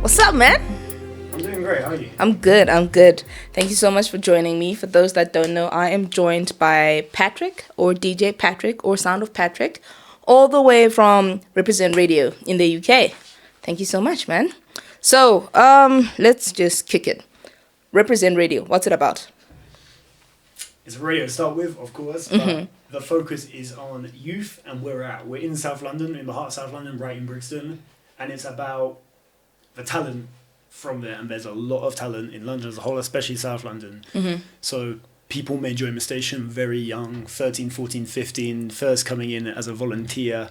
What's up, man? I'm doing great. How are you? I'm good. Thank you so much for joining me. For those that don't know, I am joined by Patrick, or DJ Patrick, or Sound of Patrick, all the way from Reprezent Radio in the UK. Thank you so much, man. So, let's just kick it. Reprezent Radio, what's it about? It's a radio to start with, of course, but the focus is on youth and where we're at. We're in South London, in the heart of South London, right in Brixton, and it's about the talent from there, and there's a lot of talent in London as a whole, especially South London. So people may join the station very young, 13, 14, 15, first coming in as a volunteer,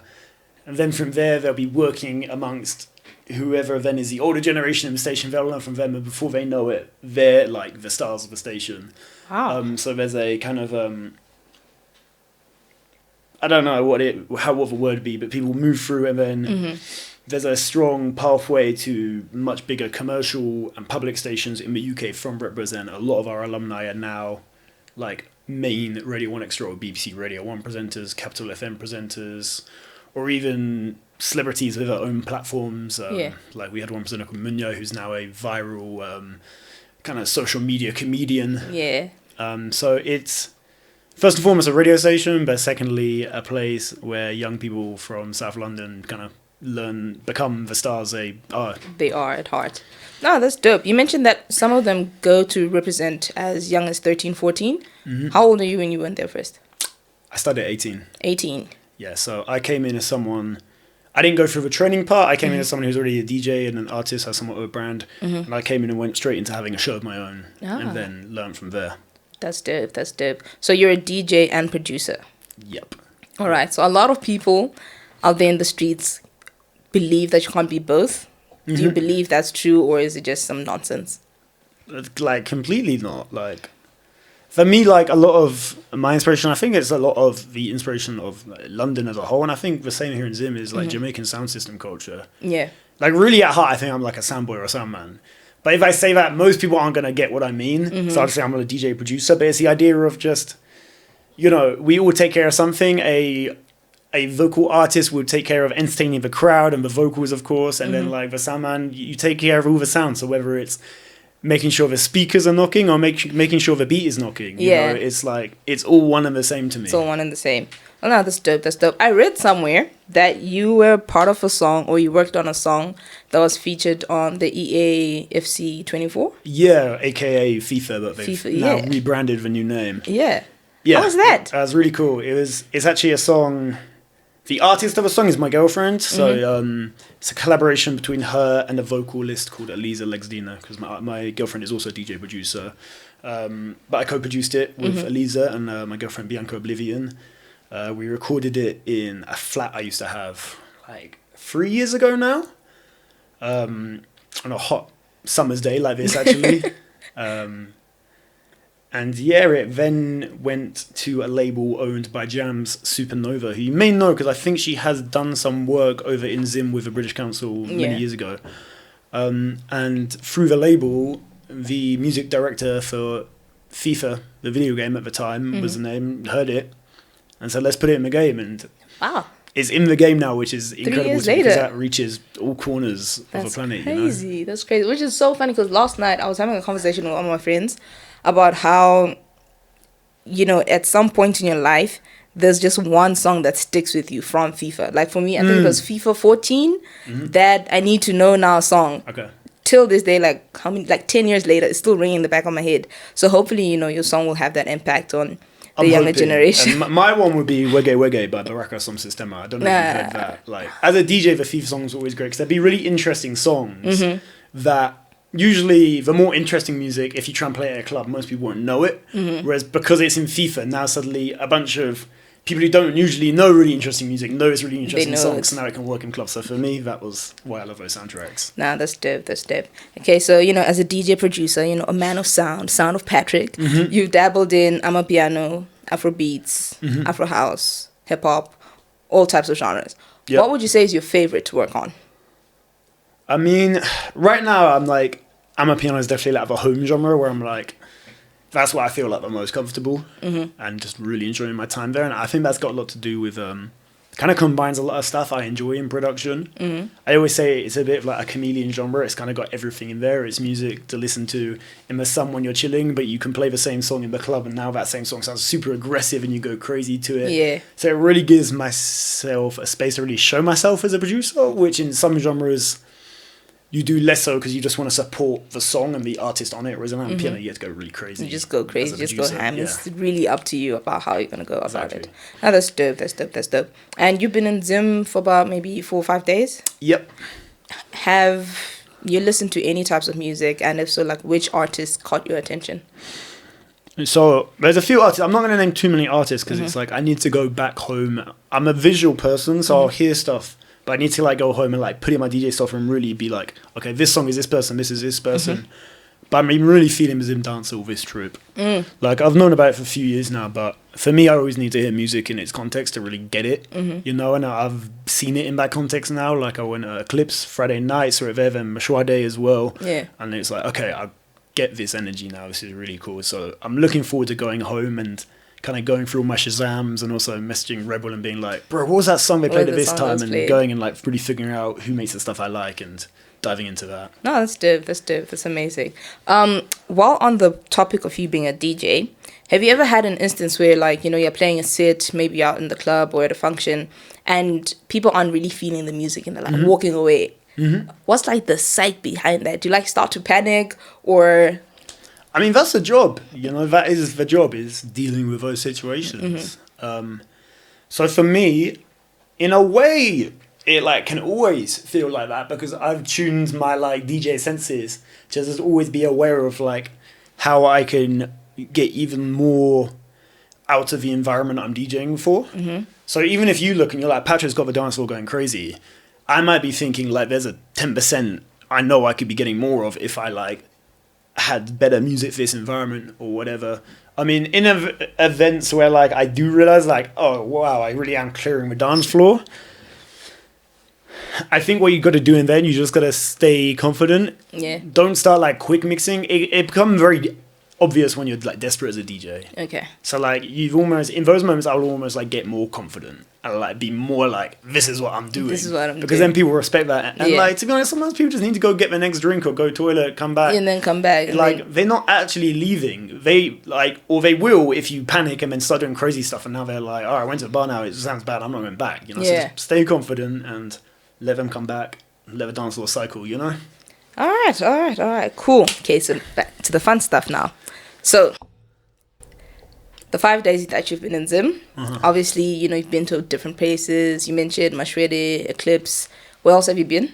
and then from there they'll be working amongst whoever then is the older generation in the station. They'll learn from them, and before they know it, they're like the stars of the station. Wow. So there's a kind of I don't know what the word would be, but people move through, and then there's a strong pathway to much bigger commercial and public stations in the UK from Reprezent. A lot of our alumni are now like main Radio 1 Extra or BBC Radio 1 presenters, Capital FM presenters, or even celebrities with their own platforms. Like we had one presenter called Munya, who's now a viral kind of social media comedian. Yeah. So it's first and foremost a radio station, but secondly a place where young people from South London kind of become the stars they are. They are at heart. No, that's dope. You mentioned that some of them go to Reprezent as young as 13, 14. How old are you when you went there first? I started at 18. 18. Yeah, so I came in as someone... I didn't go through the training part. I came in as someone who's already a DJ and an artist, has somewhat of a brand. And I came in and went straight into having a show of my own and then learned from there. That's dope. So you're a DJ and producer? Yep. All right. So a lot of people out there in the streets believe that you can't be both. Do you believe that's true, or is it just some nonsense? Like, completely not. Like, for me, like, a lot of my inspiration, I think it's a lot of the inspiration of London as a whole, and I think the same here in Zim is, like, Jamaican sound system culture. Yeah. Like, really at heart, I think I'm, like, a sound boy or a sound man. But if I say that, most people aren't going to get what I mean. So I'll say I'm a DJ producer, but it's the idea of just, you know, we all take care of something. A vocal artist would take care of entertaining the crowd and the vocals, of course, and then like the sound man, you take care of all the sounds. So whether it's making sure the speakers are knocking or making sure the beat is knocking, you know, it's like it's all one and the same to me. It's all one and the same. Oh no, that's dope. I read somewhere that you were part of a song, or you worked on a song that was featured on the EAFC 24. Yeah, aka FIFA, but they've now rebranded the new name. Yeah. How was that? That was really cool. It's actually a song. The artist of the song is my girlfriend, so it's a collaboration between her and a vocalist called Eliza Lexdina, because my girlfriend is also a DJ producer. But I co-produced it with Eliza and my girlfriend Bianca Oblivion. We recorded it in a flat I used to have like 3 years ago now, on a hot summer's day like this, actually. And yeah, it then went to a label owned by Jams Supernova, who you may know because I think she has done some work over in Zim with the British Council many years ago. And through the label, the music director for FIFA, the video game at the time, was the name, heard it, and said, let's put it in the game. And it's in the game now, which is incredible to me because that reaches all corners of the planet. Crazy. You know? That's crazy. Which is so funny because last night I was having a conversation with one of my friends about how, you know, at some point in your life, there's just one song that sticks with you from FIFA. Like for me, I think it was FIFA 14, that I Need to Know Now song. Okay. Till this day, like 10 years later, it's still ringing in the back of my head. So hopefully, you know, your song will have that impact on the younger generation. And my one would be Wege Wege by Baraka Som Sistema. I don't know if you've heard that. Like, as a DJ, the FIFA songs are always great because there'd be really interesting songs that usually the more interesting music, if you try and play it at a club, most people won't know it. Whereas because it's in FIFA, now suddenly a bunch of people who don't usually know really interesting music know it's really interesting songs, so now it can work in clubs. So for me, that was why I love those soundtracks. Nah, that's dope. Okay, so, you know, as a DJ producer, you know, a man of sound of Patrick, you've dabbled in Amapiano, Afrobeats, Afro House, hip hop, all types of genres. Yep. What would you say is your favorite to work on? I mean, right now Amapiano is definitely like a home genre where I'm like, that's where I feel like the most comfortable and just really enjoying my time there. And I think that's got a lot to do with kind of combines a lot of stuff I enjoy in production. Mm-hmm. I always say it's a bit of like a chameleon genre. It's kind of got everything in there. It's music to listen to in the sun when you're chilling, but you can play the same song in the club, and now that same song sounds super aggressive and you go crazy to it. Yeah. So it really gives myself a space to really show myself as a producer, which in some genres you do less so because you just want to support the song and the artist on it, whereas on piano you get to go really crazy. You just go crazy, just go ham. Yeah. It's really up to you about how you're going to go about Exactly. it. No, that's dope. And you've been in Zim for about maybe 4 or 5 days? Yep. Have you listened to any types of music? And if so, like, which artists caught your attention? So there's a few artists. I'm not going to name too many artists because it's like I need to go back home. I'm a visual person, so I'll hear stuff. But I need to like go home and like put in my DJ stuff and really be like, okay, this song is this person, this is this person. But I'm really feeling the Zim dancehall this trip. Like I've known about it for a few years now, but for me, I always need to hear music in its context to really get it, you know. And I've seen it in that context now. Like I went to Eclipse Friday night, saw it there, and Mashua Day as well. Yeah. And it's like, okay, I get this energy now. This is really cool. So I'm looking forward to going home and kind of going through all my Shazams and also messaging Rebel and being like, bro, what was that song they played at this time? And going and like really figuring out who makes the stuff I like and diving into that. No, that's dope. That's amazing. While on the topic of you being a DJ, have you ever had an instance where like, you know, you're playing a set, maybe out in the club or at a function, and people aren't really feeling the music and they're like walking away? What's like the psych behind that? Do you like start to panic or... I mean, that's the job, you know, that is the job, is dealing with those situations. So for me, in a way, it like can always feel like that because I've tuned my like DJ senses to just always be aware of like how I can get even more out of the environment I'm DJing for. So even if you look and you're like, Patrick's got the dance floor going crazy, I might be thinking like there's a 10% I know I could be getting more of if I like had better music for this environment or whatever. I mean, in events where like I do realize like, oh wow, I really am clearing the dance floor, I think what you got to do in then, you just got to stay confident. Yeah. Don't start like quick mixing. It becomes very obvious when you're like desperate as a DJ. Okay. So like you've almost, in those moments, I'll almost like get more confident and like be more like, this is what I'm doing. This is what I'm doing. Because then people respect that. And like, to be honest, sometimes people just need to go get their next drink or go toilet, come back. And then come back. Like they're not actually leaving. They like, or they will if you panic and then start doing crazy stuff. And now they're like, oh, I went to the bar now. It sounds bad. I'm not going back. You know, so just stay confident and let them come back. Let the dance floor cycle, you know? All right. Cool. Okay, so back to the fun stuff now. So, the 5 days that you've been in Zim, obviously, you know, you've been to different places. You mentioned Mashwede, Eclipse. Where else have you been?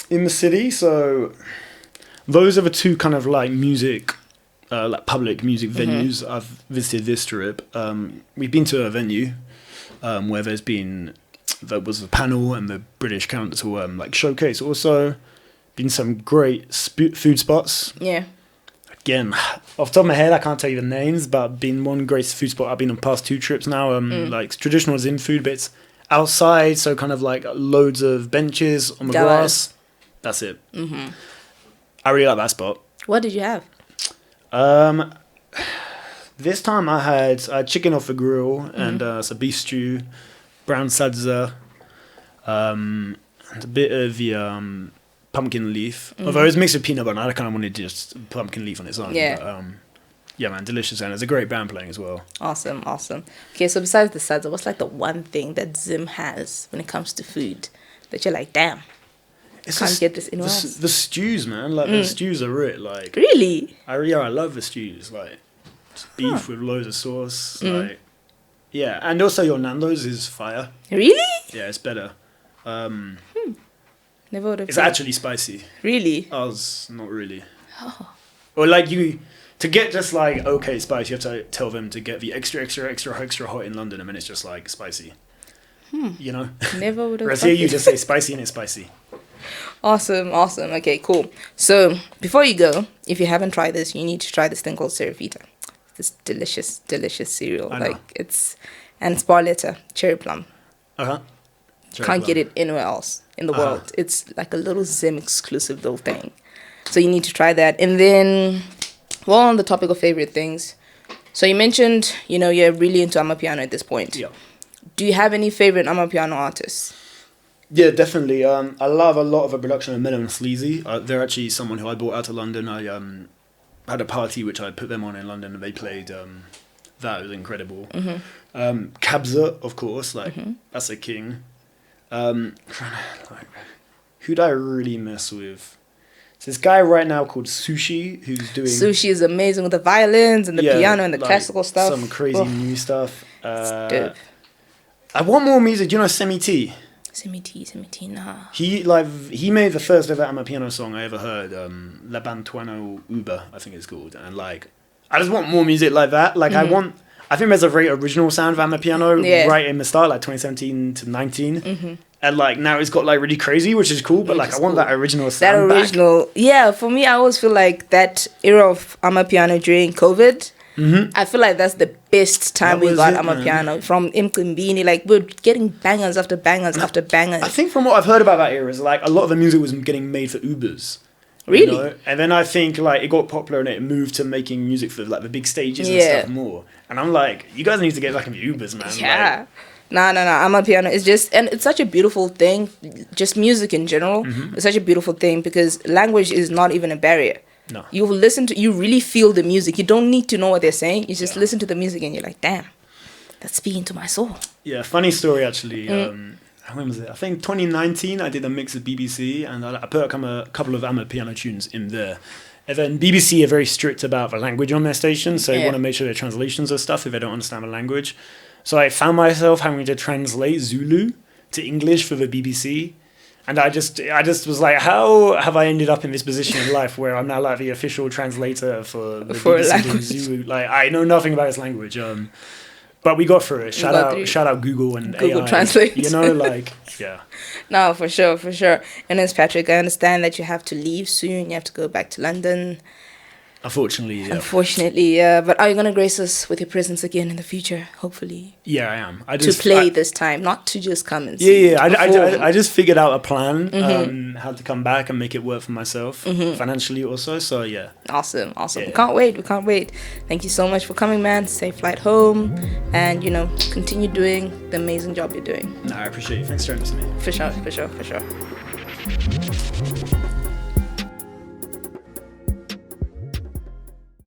In the city, so those are the two kind of like music, like public music venues I've visited this trip. We've been to a venue where there was a panel and the British Council like showcase. Also, been some great food spots. Yeah. Again, off the top of my head, I can't tell you the names, but been one great food spot I've been on past 2 trips now. Like traditional Zim food, but it's outside, so kind of like loads of benches on the grass. That's it. I really like that spot. What did you have? This time I had chicken off the grill and some beef stew, brown sadza, and a bit of the pumpkin leaf. Although it was mixed with peanut butter, I kind of wanted just pumpkin leaf on its own. Yeah. But, yeah, man, delicious. And there's a great band playing as well. Awesome. Okay, so besides the sadza, what's like the one thing that Zim has when it comes to food that you're like, damn, can't get this anywhere else? The stews, man. Like, the stews are it. Like, really? I love the stews. Like, beef with loads of sauce. Like, yeah. And also your Nando's is fire. Really? Yeah, it's better. Never would have. It's actually spicy. Really? I was not really. Oh. Or like to get just like okay spice, you have to tell them to get the extra hot in London, and then it's just like spicy. You know. Never would have. Whereas here you just say spicy and it's spicy. Awesome. Okay, cool. So before you go, if you haven't tried this, you need to try this thing called Cerevita. This delicious cereal. It's bar letter, cherry plum. Can't get it anywhere else in the world. It's like a little Zim exclusive little thing. So you need to try that. And then, well, on the topic of favorite things, so you mentioned, you know, you're really into amapiano at this point. Yeah. Do you have any favorite Amapiano artists? Yeah, definitely. I love a lot of the production of Mellow and Sleazy. They're actually someone who I brought out to London. I had a party which I put them on in London, and they played that. It was incredible. Kabza, of course, that's a king. Who'd I really mess with? There's this guy right now called Sushi who's doing... Sushi is amazing with the violins and the piano and the classical stuff. Some crazy new stuff. Dope. I want more music. Do you know Semi T? Semi T, nah. He made the first ever Amapiano song I ever heard. La Bantuano Uber, I think it's called. And I just want more music like that. I think there's a very original sound of Amapiano right in the start, 2017 to 19. And now it's got really crazy, which is cool, but I want that original sound back. Yeah, for me, I always feel like that era of Amapiano during COVID, I feel like that's the best time we got Amapiano from Mqimbini. We're getting bangers after bangers after bangers. I think from what I've heard about that era is a lot of the music was getting made for Ubers. Really? You know? And then I think it got popular and it moved to making music for the big stages and stuff more. And I'm you guys need to get back into Ubers, man. Yeah. No. Amapiano is just, and it's such a beautiful thing. Just music in general, it's such a beautiful thing because language is not even a barrier. No. You really feel the music. You don't need to know what they're saying. You just listen to the music and you're like, damn, that's speaking to my soul. Yeah, funny story actually. When was it? I think 2019 I did a mix of BBC and I put a couple of Amapiano tunes in there. And then BBC are very strict about the language on their station, so they want to make sure their translations of stuff if they don't understand the language. So I found myself having to translate Zulu to English for the BBC. And I just was like, how have I ended up in this position in life where I'm now the official translator for the BBC Zulu? I know nothing about this language. But we got through it. Shout out Google and Google AI. Translate. Yeah. No, for sure. And as Patrick, I understand that you have to leave soon. You have to go back to London. Unfortunately, yeah. But are you going to grace us with your presence again in the future? Hopefully. Yeah, I am. To play this time, not to just come and see. Yeah. I just figured out a plan, how to come back and make it work for myself, financially also. So, yeah. Awesome. Yeah. We can't wait. Thank you so much for coming, man. Safe flight home. And, continue doing the amazing job you're doing. No, I appreciate it. Thanks for joining us, mate. For sure.